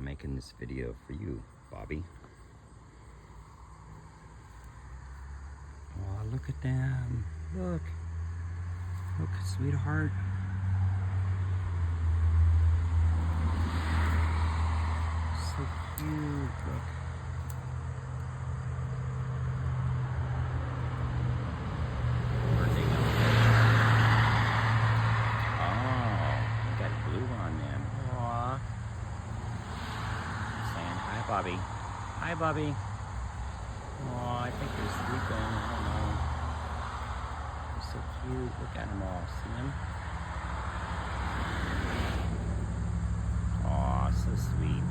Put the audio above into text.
making this video for you, Bobbie. Oh, look at them. Look. Look, sweetheart. So cute. Look. Where'd they go? Oh, they got glue on them. Aww. Saying hi, Bobbie. Hi, Bobbie. Oh, I think they're sleeping. I don't know. They're so cute. Look at them all. See them? Aw, so sweet.